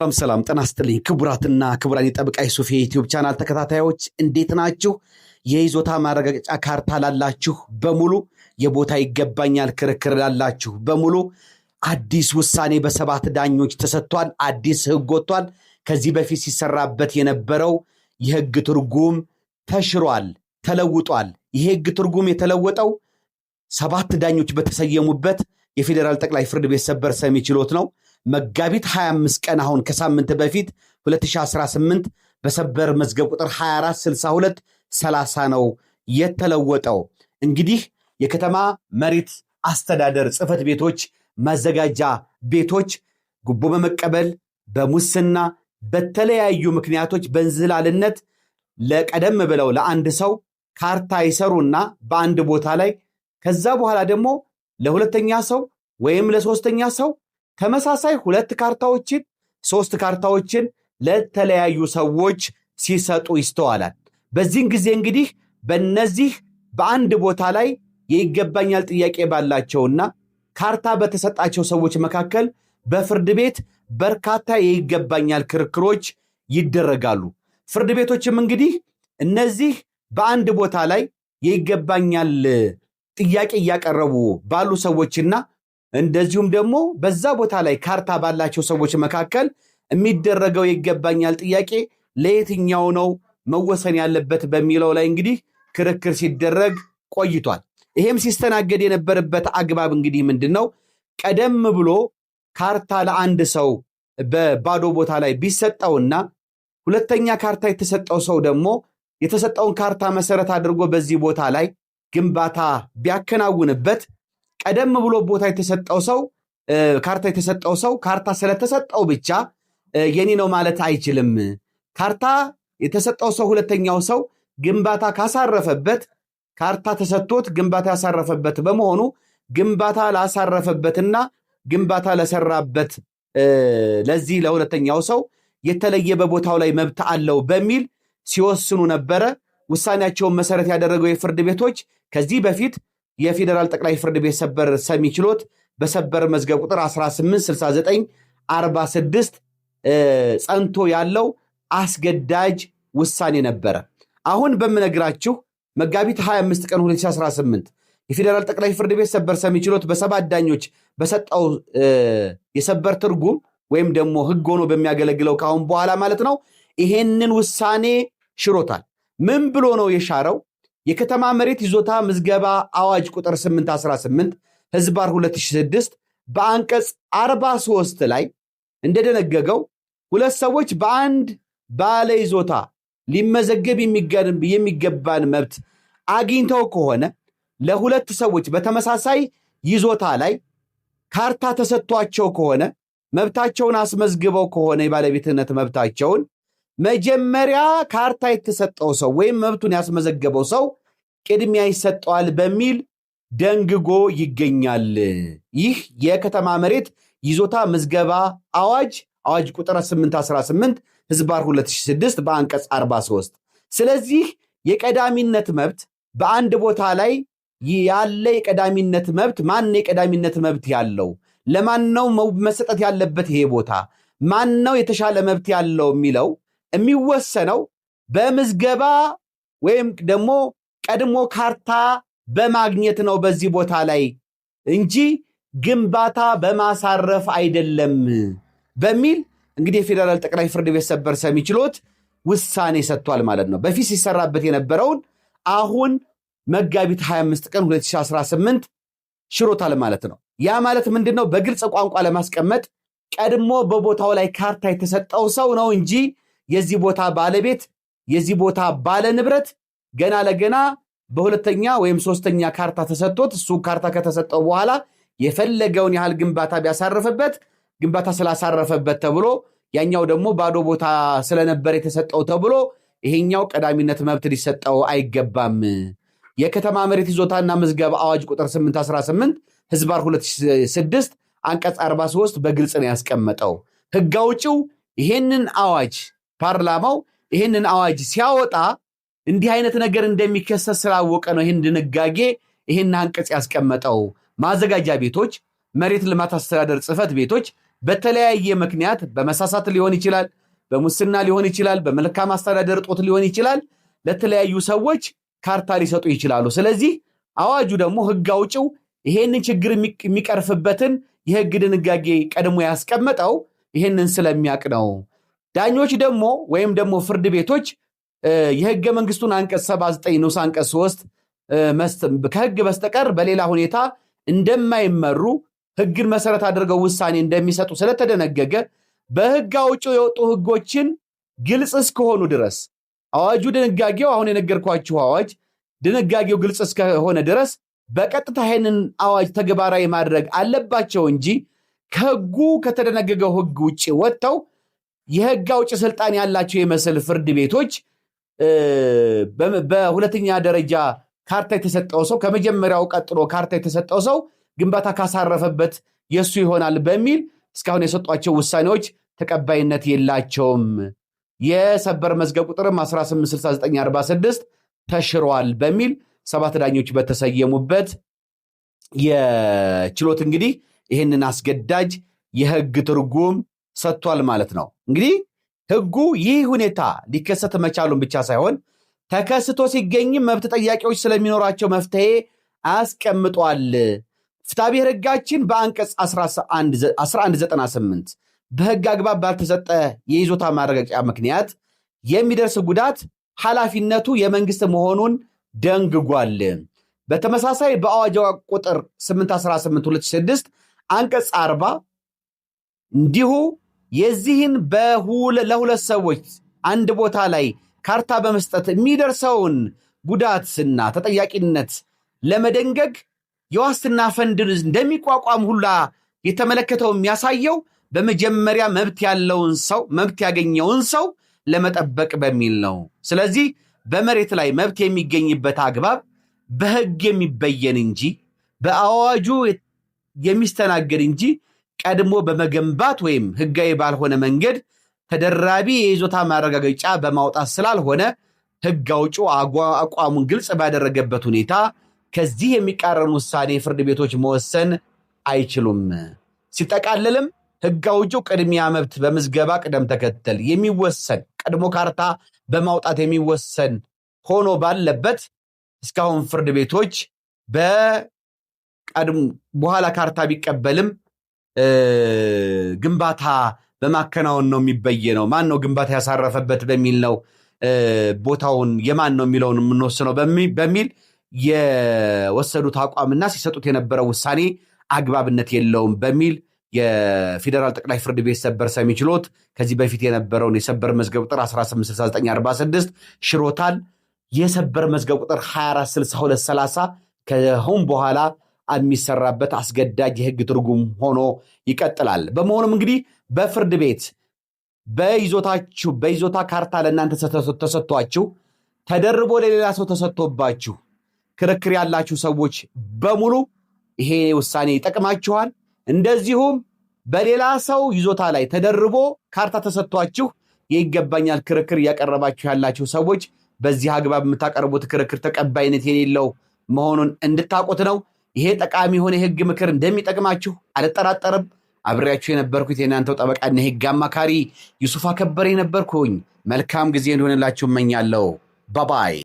ሰላም ጤና ይስጥልኝ ክቡራትና ክቡራን የጠበቃ ዩሱፍ የዩቲዩብ ቻናል ተከታታዮች እንዴት ናችሁ? የይዞታ ማረጋገጫ ካርታ ላላችሁ በሙሉ የቦታ ይገባኛል ክርክር ላላችሁ በሙሉ አዲስ ውሳኔ በሰባት ዳኞች ተሰጥቷል። አዲስ ህግ ወጥቷል። ከዚህ በፊት ሲሰራበት የነበረው የህግ ትርጉም ተሽሯል፣ ተለውጧል። ይሄ ህግ ትርጉም የተለወጠው ሰባት ዳኞች በተሰየሙበት የፌዴራል ጠቅላይ ፍርድ ቤት ሰበር ሰሚ ችሎት ነው። መጋቢት 25 ቀን አሁን ከሳምንት በፊት 2018 በሰበር መዝገብ ቁጥር 2462 30 ነው የተለወጠው። እንግዲህ የከተማ መሬት አስተዳደር ጽሕፈት ቤቶች፣ ማዘጋጃ ቤቶች ጉቦ በመቀበል በሙስና በተለያዩ ምክንያቶች በእንዝላልነት ለቀደም ብለው ለአንድ ሰው ካርታ ይሰሩና በአንድ ቦታ ላይ ከዛ በኋላ ደግሞ ለሁለተኛ ሰው ወይም ለሶስተኛ ሰው ተመሳሳይ ሁለት ካርታዎችን ሶስት ካርታዎችን ለተለያዩ ሰዎች ሲሰጡ ይስተዋላል። በዚህን ጊዜ እንግዲህ በእነዚህ በአንድ ቦታ ላይ የይገባኛል ጥያቄ ባላቸውና ካርታ በተሰጣቸው ሰዎች መካከል በፍርድ ቤት በርካታ የይገባኛል ክርክሮች ይደረጋሉ። ፍርድ ቤቶችም እንግዲህ እነዚህ በአንድ ቦታ ላይ የይገባኛል ጥያቄ እያቀረቡ ባሉ ሰዎችና እንደዚሁም ደግሞ በዛ ቦታ ላይ ካርታ ባላቸው ሰዎች መካከል የሚደረገው የይገባኛል ጥያቄ ለየትኛው ነው መወሰን ያለበት በሚለው ላይ እንግዲህ ክርክር ሲደረግ ቆይቷል። ይሄም ሲስተናገድ የነበረበት አግባብ እንግዲህ ምንድነው? ቀደም ብሎ ካርታ ለአንድ ሰው በባዶ ቦታ ላይ ቢሰጠውና ሁለተኛ ካርታ የተሰጠው ሰው ደግሞ የተሰጠውን ካርታ መሰረት አድርጎ በዚህ ቦታ ላይ ግንባታ ቢያከናውንበት ቀደም ብሎ ቦታ የተሰጠው ሰው ካርታ የተሰጠው ሰው ካርታ ስለተሰጠው ብቻ የኔ ነው ማለት አይችልም። ካርታ የተሰጠው ሰው ሁለተኛው ሰው ግንባታ ካሳረፈበት ካርታ ተሰጥቶት ግንባታ ያሳረፈበት በመሆኑ ግንባታ ላሳረፈበትና ግንባታ ለሰራበት ለዚህ ለሁለተኛው ሰው የተለየ በቦታው ላይ መብት አለው በሚል ሲወስኑ ነበረ። ውሳኔያቸውን መሰረት ያደረገው የፍርድ ቤቶች ከዚህ በፊት የፌዴራል ጠቅላይ ፍርድ ቤት ሰበር ሰሚ ችሎት በሰበር መዝገብ ቁጥር 186946 ጸንቶ ያለው አስገዳጅ ውሳኔ ነበረ። አሁን በመነግራችሁ መጋቢት 25 ቀን 2018 የፌዴራል ጠቅላይ ፍርድ ቤት ሰበር ሰሚ ችሎት በሰባት ዳኞች በሰጠው የሰበር ትርጉም ወይም ደግሞ ህግ ሆኖ በሚያገለግለው ካሁን በኋላ ማለት ነው ይሄንን ውሳኔ ሽሮታል። ምን ብሎ ነው የሻረው? የከተማ መሬት ይዞታ ምዝገባ አዋጅ ቁጥር 818 ህዝባር 2006 በአንቀጽ 43 ላይ እንደደነገገው ሁለት ሰዎች በአንድ ባለ ይዞታ ሊመዘገብ የሚገባን መብት አግኝተው ከሆነ ለሁለት ሰዎች በተመሳሳይ ይዞታ ላይ ካርታ ተሰጥቷቸው ከሆነ መብታቸውን አስመዝግበው ከሆነ የባለቤትነት መብታቸውን መጀመሪያ ካርታ የተሰጠው ሰው ወይም መብቱን ያስመዘገበው ሰው ቅድሚያ ይሰጠዋል በሚል ደንግጎ ይገኛል። ይህ የከተማ መሬት ይዞታ ምዝገባ አዋጅ ቁጥር 818 ህዝባር 2006 በአንቀጽ 43። ስለዚህ የቀዳሚነት መብት በአንድ ቦታ ላይ ያለ የቀዳሚነት መብት ማን የቀዳሚነት መብት ያለው ለማን ነው መሰጠት ያለበት ይሄ ቦታ ማን ነው የተሻለ መብት ያለው የሚለው የሚወሰነው በምዝገባ ወይም ደግሞ ቀድሞ ካርታ በማግኘት ነው በዚህ ቦታ ላይ እንጂ ግንባታ በማሳረፍ አይደለም በሚል እንግዲህ የፌዴራል ጠቅላይ ፍርድ ቤት ሰበር ሰሚ ችሎት ውሳኔ ሰጥቷል ማለት ነው። በፊት ሲሰራበት የነበረውን አሁን መጋቢት 25 ቀን 2018 ሽሮታል ማለት ነው። ያ ማለት ምንድነው? በግልጽ ቋንቋ ለማስቀመጥ ቀድሞ በቦታው ላይ ካርታ የተሰጠው ሰው ነው እንጂ የዚህ ቦታ ባለቤት የዚህ ቦታ ባለ ንብረት ገና ለገና በሁለተኛ ወይም ሶስተኛ ካርታ ተሰጥቶት እሱ ካርታ ከተሰጠው በኋላ የፈለገውን ያህል ግንባታ ቢያሳርፍበት ግንባታ ስላሳረፈበት ተብሎ ያኛው ደግሞ ባዶ ቦታ ስለነበር የተሰጠው ተብሎ ይሄኛው ቀዳሚነት መብት ሊሰጠው አይገባም። የከተማ መሬት ይዞታና ምዝገባ አዋጅ ቁጥር 818 ህዝባር 2006 አንቀጽ 43 በግልጽ ነው ያስቀመጠው። ህግ አውጪው ይሄንን አዋጅ ፓርላማው ይሄንን አዋጅ ሲያወጣ እንዲህ አይነት ነገር እንደሚከሰት ስላወቀ ነው ይሄን ድንጋጌ ይሄን አንቀጽ ያስቀመጠው። ማዘጋጃ ቤቶች፣ መሬት ልማት አስተዳደር ጽሕፈት ቤቶች፣ በተለያየ ምክንያት በመሳሳት ሊሆን ይችላል፣ በሙስና ሊሆን ይችላል፣ በመልካም አስተዳደር እጦት ሊሆን ይችላል፣ ለተለያዩ ሰዎች ካርታ ሊሰጡ ይችላሉ። ስለዚህ አዋጁ ደግሞ ህግ አውጪው ይሄንን ችግር የሚቀርፍበትን የህግ ድንጋጌ ቀድሞ ያስቀመጠው ይሄንን ስለሚያቅ ነው። ዳኞች ደግሞ ወይም ደግሞ ፍርድ ቤቶች የህገ መንግስቱን አንቀጽ 79 ንዑስ አንቀጽ 3 ከህግ በስተቀር በሌላ ሁኔታ እንደማይመሩ ህግን መሰረት አድርገው ውሳኔ እንደሚሰጡ ስለተደነገገ በህግ አውጪው የወጡ ህጎችን ግልጽ እስከሆኑ ድረስ አዋጁ ድንጋጌው አሁን የነገርኳችሁ አዋጅ ድንጋጌው ግልጽ እስከሆነ ድረስ በቀጥታ ይሄንን አዋጅ ተግባራዊ ማድረግ አለባቸው እንጂ ከህጉ ከተደነገገው ህግ ውጪ ወጥተው የህግ አውጪ ስልጣን ያላቸው የመሰል ፍርድ ቤቶች በሁለተኛ ደረጃ ካርታ የተሰጠው ሰው ከመጀመሪያው ቀጥሎ ካርታ የተሰጠው ሰው ግንባታ ካሳረፈበት የሱ ይሆናል በሚል እስካሁን የሰጧቸው ውሳኔዎች ተቀባይነት የላቸውም። የሰበር መዝገብ ቁጥርም 186946 ተሽሯል በሚል 7 ዳኞች በተሰየሙበት የችሎት እንግዲህ ይህንን አስገዳጅ የህግ ትርጉም ሰጥቷል ማለት ነው። እንግዲህ ህጉ ይህ ሁኔታ ሊከሰት መቻሉን ብቻ ሳይሆን ተከስቶ ሲገኝም መብት ጠያቂዎች ስለሚኖራቸው መፍትሄ አስቀምጧል። ፍትሐብሔር ህጋችን በአንቀጽ 1198 በህግ አግባብ ባልተሰጠ የይዞታ ማረጋገጫ ምክንያት የሚደርስ ጉዳት ኃላፊነቱ የመንግስት መሆኑን ደንግጓል። በተመሳሳይ በአዋጅ ቁጥር 818/2006 አንቀጽ 40 እንዲሁ የዚህን ለሁለት ሰዎች አንድ ቦታ ላይ ካርታ በመስጠት የሚደርሰውን ጉዳትና ተጠያቂነት ለመደንገግ የዋስትና ፈንድ እንደሚቋቋም ሁላ የተመለከተው የሚያሳየው በመጀመሪያ መብት ያገኘውን ሰው ለመጠበቅ በሚል ነው። ስለዚህ በመሬት ላይ መብት የሚገኝበት አግባብ በህግ የሚበየን እንጂ በአዋጁ የሚስተናገድ እንጂ ቀድሞ በመገንባት ወይም ህጋዊ ባልሆነ መንገድ ተደራቢ የይዞታ ማረጋገጫ በማውጣት ስላልሆነ ህግ አውጪው አቋሙን ግልጽ ባደረገበት ሁኔታ ከዚህ የሚቃረን ውሳኔ ፍርድ ቤቶች መወሰን አይችሉም። ሲጠቃለልም ህግ አውጪው ቅድሚያ መብት በምዝገባ ቅደም ተከተል የሚወሰን ቀድሞ ካርታ በማውጣት የሚወሰን ሆኖ ባለበት እስካሁን ፍርድ ቤቶች በኋላ ካርታ ቢቀበልም ግንባታ በማከናወን ነው የሚበየነው። ማን ነው ግንባታ ያሳረፈበት በሚል ነው ቦታውን የማን ነው የሚለውን የምንወስነው በሚል የወሰዱት አቋምና ሲሰጡት የነበረው ውሳኔ አግባብነት የለውም በሚል የፌዴራል ጠቅላይ ፍርድ ቤት ሰበር ሰሚ ችሎት ከዚህ በፊት የነበረውን የሰበር መዝገብ ቁጥር 186946 ሽሮታል። የሰበር መዝገብ ቁጥር 246230 ከአሁን በኋላ የሚሰራበት አስገዳጅ የህግ ትርጉም ሆኖ ይቀጥላል። በመሆኑም እንግዲህ በፍርድ ቤት በይዞታ ካርታ ለእናንተ ተሰጥቷችሁ ተደርቦ ለሌላ ሰው ተሰጥቶባችሁ ክርክር ያላችሁ ሰዎች በሙሉ ይሄ ውሳኔ ይጠቅማችኋል። እንደዚሁም በሌላ ሰው ይዞታ ላይ ተደርቦ ካርታ ተሰጥቷችሁ የይገባኛል ክርክር እያቀረባችሁ ያላችሁ ሰዎች በዚህ አግባብ የምታቀርቡት ክርክር ተቀባይነት የሌለው መሆኑን እንድታውቁት ነው። ይሄ ጠቃሚ የሆነ የህግ ምክር እንደሚጠቅማችሁ አልጠራጠርም። አብሬያችሁ የነበርኩት የእናንተው ጠበቃና የህግ አማካሪ ዩሱፍ አከበረ ነበርኩኝ። መልካም ጊዜ እንደሆነላችሁ እመኛለሁ። ባባይ